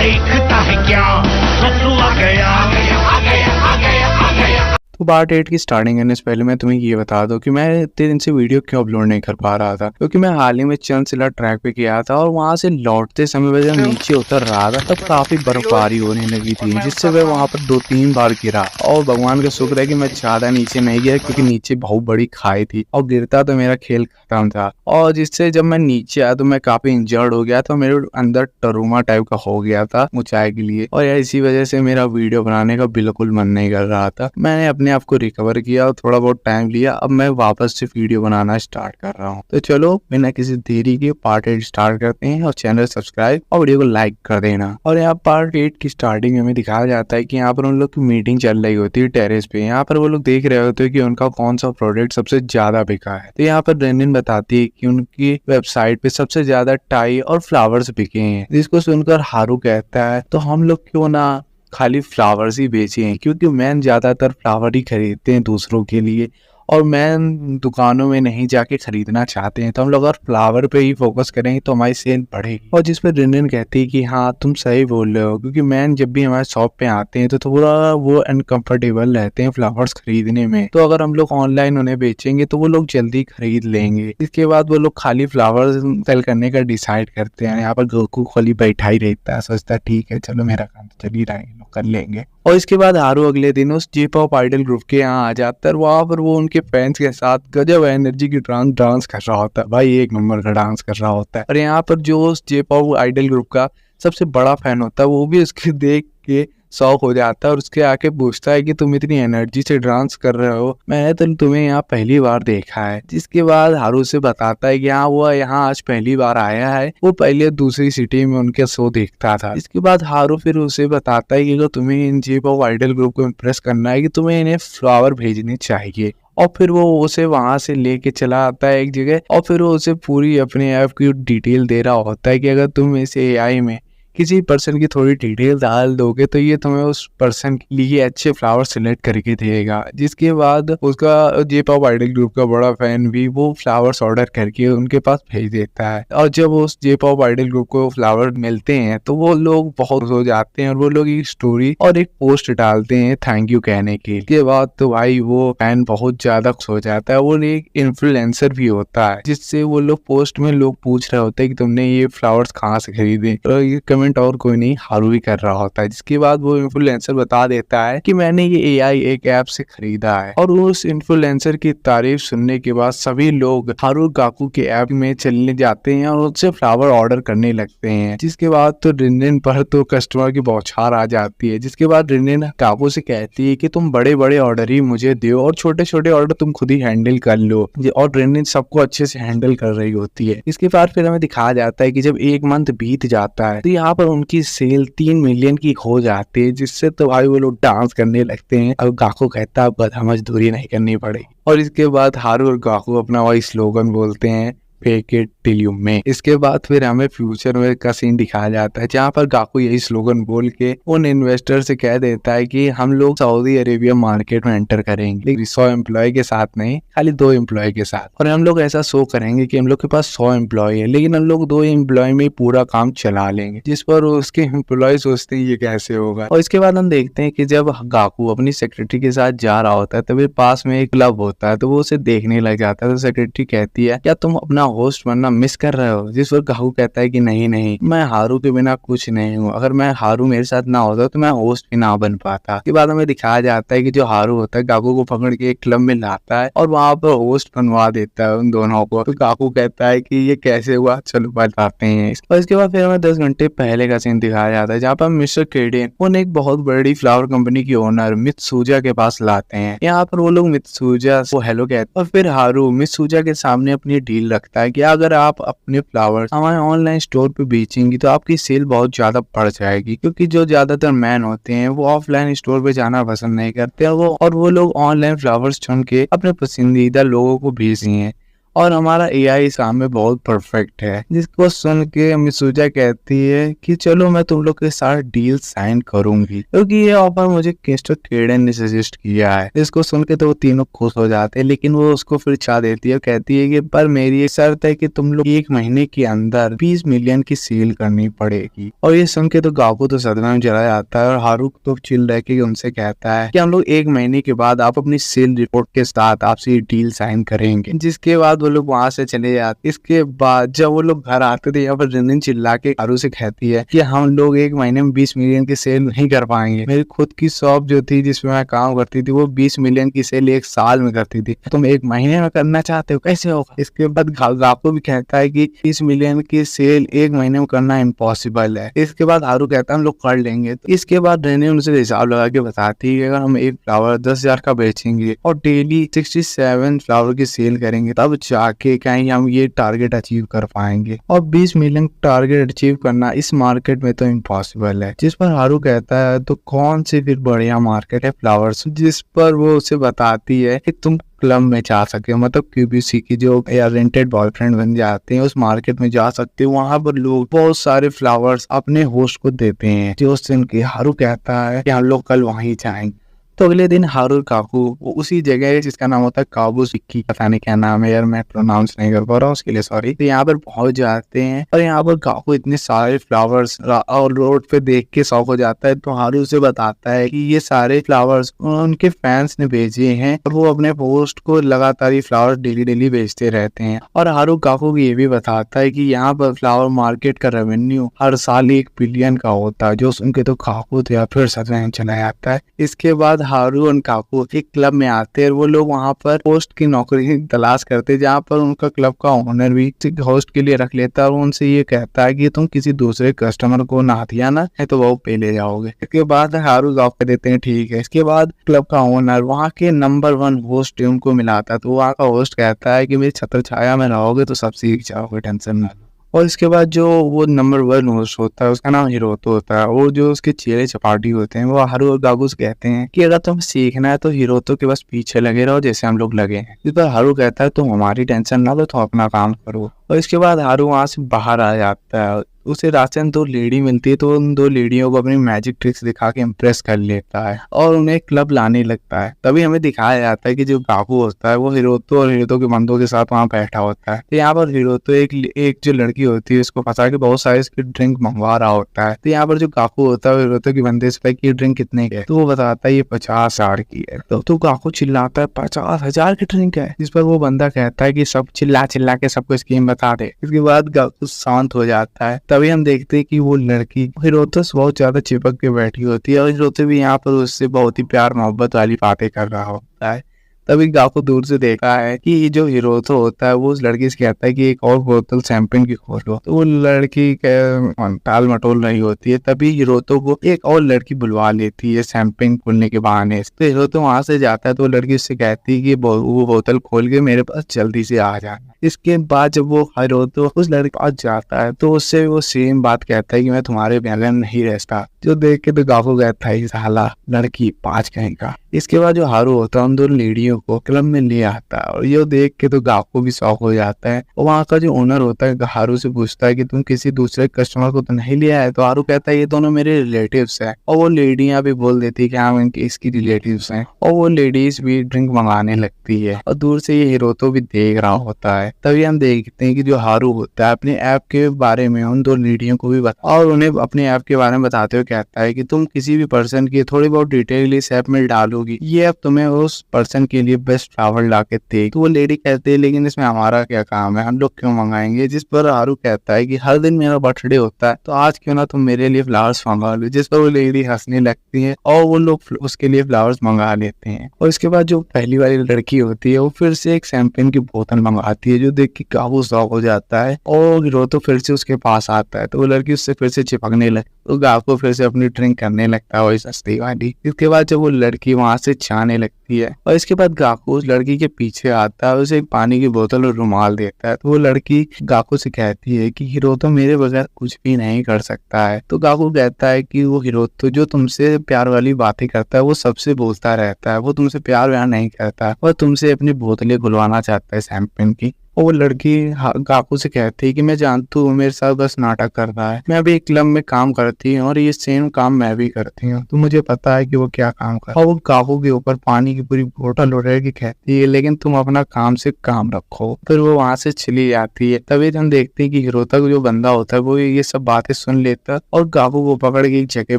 देखता है क्या, ससुर आ गया आ गया आ गया आ गया आ गया। तो पार्ट 8 की स्टार्टिंग करने से पहले मैं तुम्हें ये बता दूं कि मैं इतने दिन से वीडियो क्यों अपलोड नहीं कर पा रहा था, क्योंकि मैं हाल ही में चंदसिला ट्रैक पे गया था और वहां से लौटते समय जब नीचे उतर रहा था तब काफी बर्फबारी होने लगी थी, जिससे मैं वहां पर 2-3 बार गिरा। और भगवान का शुक्र है कि मैं ज्यादा नीचे नहीं गया, क्योंकि नीचे बहुत बड़ी खाई थी और गिरता तो मेरा खेल खत्म था। और जिससे जब मैं नीचे आया तो मैं काफी इंजर्ड हो गया था, मेरे अंदर ट्रोमा टाइप का हो गया था ऊंचाई के लिए, और इसी वजह से मेरा वीडियो बनाने का बिल्कुल मन नहीं कर रहा था। मैंने अपने आप को रिकवर किया और थोड़ा बहुत टाइम लिया, अब मैं वापस से वीडियो बनाना स्टार्ट कर रहा हूँ। तो चलो बिना किसी देरी के पार्ट 8 स्टार्ट करते हैं, और चैनल सब्सक्राइब और वीडियो को लाइक कर देना। और यहाँ पार्ट 8 की स्टार्टिंग में हमें दिखाया जाता है कि यहाँ पर उन लोग की मीटिंग चल रही होती है टेरेस पे। यहाँ पर वो लोग देख रहे होते हैं कि उनका कौन सा प्रोडक्ट सबसे ज्यादा बिका है। तो यहाँ पर रेनिन बताती है कि उनकी वेबसाइट पे सबसे ज्यादा टाई और फ्लावर्स बिके हैं, जिसको सुनकर हारू कहता है तो हम लोग क्यों ना खाली फ्लावर्स ही बेचे हैं, क्योंकि मैन ज्यादातर फ्लावर ही खरीदते हैं दूसरों के लिए, और मैन दुकानों में नहीं जाके खरीदना चाहते हैं। तो हम लोग अगर फ्लावर पे ही फोकस करेंगे तो हमारी सेल बढ़ेगी। और जिस पर रिनन कहती है कि हाँ तुम सही बोल रहे हो, क्योंकि मैन जब भी हमारे शॉप पे आते हैं तो थोड़ा वो अनकंफर्टेबल रहते हैं फ्लावर्स खरीदने में। तो अगर हम लोग ऑनलाइन उन्हें बेचेंगे तो वो लोग जल्दी खरीद लेंगे। इसके बाद वो लोग खाली फ्लावर्स सेल करने का डिसाइड करते हैं। यहाँ पर गोकू खाली बैठा ही रहता है, सोचता है ठीक है चलो मेरा काम तो चल ही रहा है, कर लेंगे। और इसके बाद हारू अगले दिन उस J-pop आइडल ग्रुप के यहाँ आ जाता है। वहां पर वो उनके फैंस के साथ गजब एनर्जी की डांस कर रहा होता है। भाई एक नंबर का डांस कर रहा होता है। और यहाँ पर जो उस J-pop आइडल ग्रुप का सबसे बड़ा फैन होता है वो भी उसके देख के शौक हो जाता है और उसके आके पूछता है कि तुम इतनी एनर्जी से डांस कर रहे हो, मैंने तो तुम्हें यहाँ पहली बार देखा है। जिसके बाद हारू से बताता है कि हाँ वो यहाँ आज पहली बार आया है, वो पहले दूसरी सिटी में उनके शो देखता था। इसके बाद हारू फिर उसे बताता है कि अगर तुम्हें इन J-pop आइडल ग्रुप को इम्प्रेस करना है कि तुम्हें इन्हें फ्लावर भेजने चाहिए। और फिर वो उसे वहां से लेके चला आता है एक जगह, और फिर वो उसे पूरी अपने ऐप की डिटेल दे रहा होता है कि अगर तुम इस AI में किसी पर्सन की थोड़ी डिटेल डाल दोगे तो ये तुम्हें उस पर्सन के लिए अच्छे फ्लावर सिलेक्ट करके देगा। जिसके बाद उसका J-pop आइडल ग्रुप का बड़ा फैन भी वो फ्लावर्स ऑर्डर करके उनके पास भेज देता है। और जब उस J-pop आइडल ग्रुप को फ्लावर मिलते हैं तो वो लोग बहुत खुश हो जाते हैं और वो लोग एक स्टोरी और एक पोस्ट डालते हैं थैंक यू कहने के। इसके बाद तो भाई वो फैन बहुत ज्यादा खुश हो जाता है। वो एक इन्फ्लुएंसर भी होता है, जिससे वो लोग पोस्ट में लोग पूछ रहे होते हैं कि तुमने ये फ्लावर्स कहाँ से खरीदे, और ये और कोई नहीं हारू ही कर रहा होता है। जिसके बाद वो इन्फ्लुएंसर बता देता है कि मैंने ये AI एक ऐप से खरीदा है। और उस इन्फ्लुएंसर की तारीफ सुनने के बाद सभी लोग हारू गाकू के ऐप में चलने जाते हैं और उससे फ्लावर ऑर्डर करने लगते हैं। जिसके बाद तो रिनन पर तो कस्टमर की बौछार आ जाती है। जिसके बाद रिनन गाकू से कहती है कि तुम बड़े बड़े ऑर्डर ही मुझे दो और छोटे छोटे ऑर्डर तुम खुद ही हैंडल कर लो, और रिनन सबको अच्छे से हैंडल कर रही होती है। इसके बाद फिर हमें दिखाया जाता है कि जब 1 मंथ बीत जाता है तो यहाँ पर उनकी सेल 3 मिलियन की हो जाती है, जिससे तो भाई वो लोग डांस करने लगते हैं। अब गाकू कहता है अब गधा मजदूरी नहीं करनी पड़ेगी। और इसके बाद हारू और गाकू अपना वही स्लोगन बोलते हैं fake it till you make. इसके बाद फिर हमें फ्यूचर में का सीन दिखाया जाता है, जहाँ पर गाकू यही स्लोगन बोल के उन इन्वेस्टर से कह देता है कि हम लोग सऊदी अरेबिया मार्केट में एंटर करेंगे, लेकिन 100 एम्प्लॉय के साथ नहीं, खाली 2 एम्प्लॉय के साथ। और हम लोग ऐसा शो करेंगे कि हम लोग के पास 100 एम्प्लॉय है, लेकिन हम लोग 2 एम्प्लॉय में पूरा काम चला लेंगे। जिस पर उसके एम्प्लॉय सोचते हैं ये कैसे होगा। और इसके बाद हम देखते हैं कि जब गाकू अपनी सेक्रेटरी के साथ जा रहा होता है तभी पास में एक क्लब होता है, तो वो उसे देखने लग जाता है। तो सेक्रेटरी कहती है क्या तुम अपना होस्ट बनना मिस कर रहे हो। जिस पर गाकू कहता है कि नहीं नहीं, मैं हारू के बिना कुछ नहीं हूँ, अगर मैं हारू मेरे साथ ना होता तो मैं होस्ट भी ना बन पाता। इसके बाद हमें दिखाया जाता है कि जो हारू होता है गाकू को पकड़ के एक क्लब में लाता है और वहां पर होस्ट बनवा देता है उन दोनों को। तो गाकू कहता है कि ये कैसे हुआ, चलो बताते हैं। और इसके बाद फिर हमें 10 घंटे पहले का सीन दिखाया जाता है, जहाँ पर मिस्टर केडेन उन्हें एक बहुत बड़ी फ्लावर कंपनी की ओनर मित्सुजा के पास लाते हैं। यहाँ पर वो लोग मित्सुजा को हेलो कहते हैं और फिर हारू मित्सुजा के सामने अपनी डील रखता है कि अगर आप अपने फ्लावर्स हमारे ऑनलाइन स्टोर पे बेचेंगी तो आपकी सेल बहुत ज्यादा बढ़ जाएगी, क्योंकि जो ज्यादातर मैन होते हैं वो ऑफलाइन स्टोर पे जाना पसंद नहीं करते और वो लोग ऑनलाइन फ्लावर्स चुन के अपने पसंदीदा लोगों को भेजते हैं। और हमारा एआई सामने बहुत परफेक्ट है। जिसको सुन के मिसूजा कहती है कि चलो मैं तुम लोग के साथ डील साइन करूंगी, क्योंकि ये ऑफर मुझे मिस्टर केडन ने सजेस्ट किया है। इसको सुन के तो वो तीनों खुश हो जाते हैं, लेकिन वो उसको फिर चाह देती है, कहती है कि पर मेरी एक शर्त है कि तुम लोग 1 महीने के अंदर 20 मिलियन की सेल करनी पड़ेगी। और ये सुन के तो गाकू तो सदमे में चला जाता है और हारू तो चिल रह के उनसे कहता है कि हम लोग 1 महीने के बाद आप अपनी सेल रिपोर्ट के साथ आपसे ये डील साइन करेंगे। जिसके बाद वो लोग वहां से चले जाते। इसके बाद जब वो लोग घर आते थे, यहाँ पर रिनिन चिल्ला के हारू से कहती है कि हम लोग 1 महीने में 20 मिलियन की सेल नहीं कर पाएंगे। मेरी खुद की शॉप जो थी जिसमें मैं काम करती थी वो 20 मिलियन की सेल 1 साल में करती थी, तुम 1 महीने में करना चाहते हो, कैसे होगा। इसके बाद गाकू भी कहता है कि 20 मिलियन की सेल 1 महीने में करना इम्पॉसिबल है। इसके बाद हारू कहता है हम लोग कर लेंगे। तो इसके बाद रेने उनसे हिसाब लगा के बताती है कि अगर हम एक फ्लावर 10,000 का बेचेंगे और डेली 67 फ्लावर की सेल करेंगे तब जाके कहीं हम ये टारगेट अचीव कर पाएंगे। और 20 मिलियन टारगेट अचीव करना इस मार्केट में तो इम्पॉसिबल है। जिस पर हारू कहता है तो कौन सी फिर बढ़िया मार्केट है फ्लावर्स, जिस पर वो उसे बताती है कि तुम क्लब में जा सकते हो, मतलब क्यूबीसी की जो या रेंटेड बॉयफ्रेंड बन जाते हैं उस मार्केट में जा सकते हो। वहां पर लोग बहुत सारे फ्लावर्स अपने होस्ट को देते हैं। जो सुन के हारू कहता है कि हम लोग कल वहीं जाएंगे। तो अगले दिन हारू और काकू वो उसी जगह है जिसका नाम होता है काबुसिकी, पता नहीं क्या नाम है यार, मैं प्रोनाउंस नहीं कर पा रहा हूँ, उसके लिए सॉरी। तो यहाँ पर पहुंच जाते हैं और यहाँ पर काकू इतने सारे फ्लावर्स और रोड पे देख के शौक हो जाता है। तो हारू उसे बताता है कि ये सारे फ्लावर्स उनके फैंस ने भेजे हैं और वो अपने पोस्ट को लगातार ये फ्लावर्स डेली बेचते रहते हैं। और हारू काकू को ये भी बताता है कि यहाँ पर फ्लावर मार्केट का रेवेन्यू हर साल 1 बिलियन का होता है। जो सुन के तो काकू तो या फिर सच में चला जाता है। इसके बाद हारू और काकू एक क्लब में आते हैं और वो लोग वहाँ पर होस्ट की नौकरी तलाश करते हैं, जहाँ पर उनका क्लब का ओनर भी होस्ट के लिए रख लेता है और उनसे ये कहता है कि तुम किसी दूसरे कस्टमर को ना दिया ना है तो वो पे ले जाओगे। इसके बाद हारू जॉब कर देते हैं, ठीक है। इसके बाद क्लब का ओनर वहाँ के नंबर 1 होस्ट उनको मिलाता है। तो वहाँ का होस्ट कहता है कि मेरी छत्र छाया में रहोगे तो सब सीख जाओगे, टेंशन ना लो। और इसके बाद जो वो नंबर 1 होस्ट होता है उसका नाम हिरोतो होता है और जो उसके चेहरे चपाटी होते हैं वो हारू और गागू से कहते हैं कि अगर तुम्हें सीखना है तो हिरोतो के बस पीछे लगे रहो जैसे हम लोग लगे हैं। इस पर हारू कहता है तुम हमारी टेंशन ना लो, तुम अपना काम करो। और इसके बाद हारू वहाँ से बाहर आ जाता है। उसे रास्ते में 2 लेडी मिलती है तो उन 2 लेडियों को अपनी मैजिक ट्रिक्स दिखा के इम्प्रेस कर लेता है और उन्हें क्लब लाने लगता है। तभी हमें दिखाया जाता है कि जो गाकू होता है वो हिरोतो और हिरोतो के बंदों के साथ वहाँ बैठा होता है। तो यहाँ पर हिरोतो एक जो लड़की होती है उसको फंसा के बहुत सारे इसकी ड्रिंक मंगवा रहा होता है। तो यहाँ पर जो गाकू होता है हिरोतो के बंदे से कि ड्रिंक कितने की है, तो वो बताता है ये 50,000 की है। तो गाकू चिल्लाता है 50,000 की ड्रिंक है। जिस पर वो बंदा कहता है कि सब चिल्ला के सबको स्कीम बता दे। इसके बाद गाकू शांत हो जाता है। तभी हम देखते हैं कि वो लड़की हिरोतो से बहुत ज्यादा चिपक के बैठी होती है और हिरोतो भी यहाँ पर उससे बहुत ही प्यार मोहब्बत वाली बातें कर रहा होता है। तभी गाकू दूर से देखा है कि ये जो हिरोतो होता है वो उस लड़की से कहता है कि एक और बोतल शैंपेन की खोलो। तो वो लड़की टाल मटोल रही होती है। तभी हिरोतो को एक और लड़की बुलवा लेती है शैंपेन खोलने के बहाने। तो हिरोतो वहां से जाता है तो लड़की उससे कहती है कि वो बोतल खोल के मेरे पास जल्दी से आ जाना। इसके बाद जब वो हिरोतो उस लड़के के पास जाता है तो उससे वो सेम बात कहता है कि मैं तुम्हारे बगैर नहीं रहता। जो देख के तो गाकू कहता है साला लड़की 5 कहेगा। इसके बाद जो हारू होता है उन 2 लेडियों को क्लब में ले आता है और ये देख के तो गाकू भी शौक हो जाता है। और वहाँ का जो ओनर होता है हारू से पूछता है कि तुम किसी दूसरे कस्टमर को तो नहीं लिया है। तो हारू कहता है ये दोनों मेरे रिलेटिव्स हैं। और वो लेडियां भी बोल देती है कि हाँ इसकी रिलेटिव्स हैं। और वो लेडीज भी ड्रिंक मंगाने लगती है और दूर से ये हिरोतो भी देख रहा होता है। तभी हम देखते हैं कि जो हारू होता है अपने ऐप के बारे में उन 2 लेडियों को भी बता और उन्हें अपने ऐप के बारे में बताते हुए कहता है कि तुम किसी भी पर्सन की थोड़ी बहुत डिटेल इस ऐप में डालोगी, ये ऐप तुम्हें उस पर्सन के लिए बेस्ट फ्लावर ला के दे। तो वो लेडी कहती है लेकिन इसमें हमारा क्या काम है, हम लोग क्यों मंगाएंगे। जिस पर हारू कहता है कि हर दिन मेरा बर्थडे होता है तो आज क्यों ना तुम मेरे लिए फ्लावर्स मंगा लो। जिस पर वो लेडी हंसने लगती है और वो लोग उसके लिए फ्लावर्स मंगा लेते हैं। और इसके बाद जो पहली वाली लड़की होती है वो फिर से एक शैंपेन की बोतल मंगाती है जो देख के काबू शौक हो जाता है और हिरोतो फिर से उसके पास आता है। तो वो लड़की उससे फिर से चिपकने लगती तो गाकू फिर से अपनी ड्रिंक करने लगता है वही सस्ती वाली। इसके बाद जब वो लड़की वहां से जाने लगती है और इसके बाद गाकू उस लड़की के पीछे आता है, उसे एक पानी की बोतल और रुमाल देता है। तो वो लड़की गाकू से कहती है कि हिरोतो मेरे बगैर कुछ भी नहीं कर सकता है। तो गाकू कहता है कि वो हिरोतो जो तुमसे प्यार वाली बातें करता है वो सबसे बोलता रहता है, वो तुमसे प्यार व्यार नहीं करता और तुमसे अपनी बोतलें खुलवाना चाहता है शैंपेन की। और वो लड़की गाकू से कहती है कि मैं जानती हूँ मेरे साथ बस नाटक कर रहा है, मैं भी एक क्लब में काम करती हूँ और ये सेम काम मैं भी करती हूँ, तो मुझे पता है कि वो क्या काम कर। और वो गाकू के ऊपर पानी की पूरी बोतल उड़ा के कहती है लेकिन तुम अपना काम से काम रखो। फिर वो वहां से चली जाती है। तभी हम देखते हैं कि हिरोता जो बंदा होता है वो ये सब बातें सुन लेता है और गाकू को पकड़ के एक जगह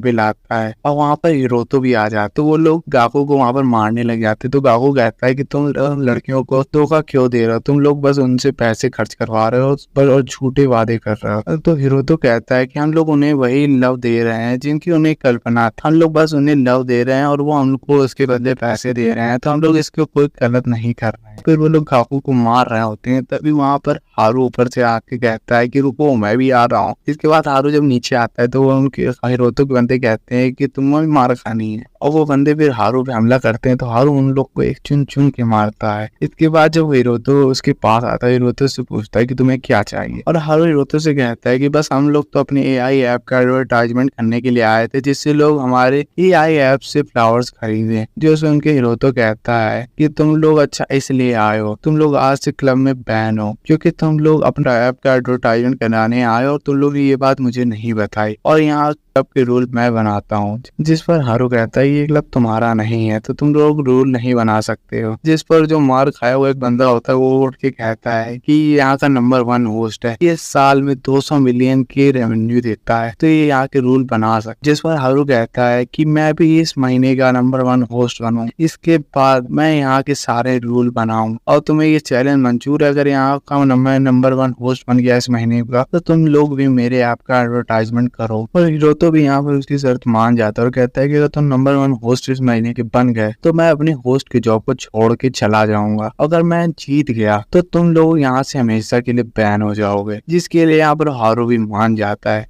पे लाता है और वहां पर हिरोतो भी आ जाते। तो वो लोग गाकू को वहां पर मारने लग जाते। तो गाकू कहता है कि तुम लड़कियों को धोखा क्यों दे रहे हो, तुम लोग बस उनसे पैसे खर्च करवा रहे हो और झूठे वादे कर रहे हो। तो हिरोतो कहता है कि हम लोग उन्हें वही लव दे रहे हैं जिनकी उन्हें कल्पना था, हम लोग बस उन्हें लव दे रहे हैं और वो हमको उसके बदले पैसे दे रहे हैं, तो हम लोग इसको कोई गलत नहीं कर रहे हैं। फिर वो लोग गाकू को मार रहे होते हैं। तभी वहां पर हारू ऊपर से आके कहता है कि रुको मैं भी आ रहा हूँ। इसके बाद हारू जब नीचे आता है तो वो उनके हिरोतो के बंदे कहते हैं कि तुम्हें भी मार खानी है, और वो बंदे फिर हारू पे हमला करते हैं। तो हारू उन लोग को एक चुन चुन के मारता है। इसके बाद जब हिरोतो उसके पास आता है, हिरोतो से पूछता है कि तुम्हें क्या चाहिए, और हारू हिरोतो से कहता है कि बस हम लोग तो अपने AI ऐप का एडवर्टाइजमेंट करने के लिए आए थे जिससे लोग हमारे AI ऐप से फ्लावर्स खरीदे। जो सुन के हिरोतो कहता है कि तुम लोग अच्छा इसलिए आए हो, तुम लोग आज से क्लब में बैन हो क्योंकि तुम लोग अपना ऐप का एडवर्टाइजमेंट कराने आए और तुम लोग ने ये बात मुझे नहीं बताई, और यहाँ क्लब के रूल मैं बनाता हूँ। जिस पर हारू कहता है ये क्लब तुम्हारा नहीं है तो तुम लोग रूल नहीं बना सकते हो। जिस पर जो मार खाया हुआ एक बंदा होता है वो उठ के कहता है कि यहाँ का नंबर 1 होस्ट है, ये साल में 200 मिलियन के रेवेन्यू देता है, तो ये यहाँ के रूल बना सकते। जिस पर हारू कहता है कि मैं भी इस महीने का नंबर 1 होस्ट बनूं, इसके बाद मैं यहाँ के सारे रूल बनाऊं, और तुम्हें ये चैलेंज मंजूर है अगर यहाँ का नंबर 1 होस्ट बन गया इस महीने का तो तुम लोग भी मेरे ऐप का एडवर्टाइजमेंट करो। और हिरोतो भी यहाँ पर उसकी शर्त मान जाता है और कहता है कि अगर तुम नंबर 1 होस्ट इस महीने के बन गए तो मैं अपने होस्ट की जॉब को छोड़ के चला जाऊंगा, अगर मैं जीत गया तो तुम लोग यहाँ से हमेशा के लिए बैन हो जाओगे। जिसके लिए यहाँ पर हारू भी मान जाता है।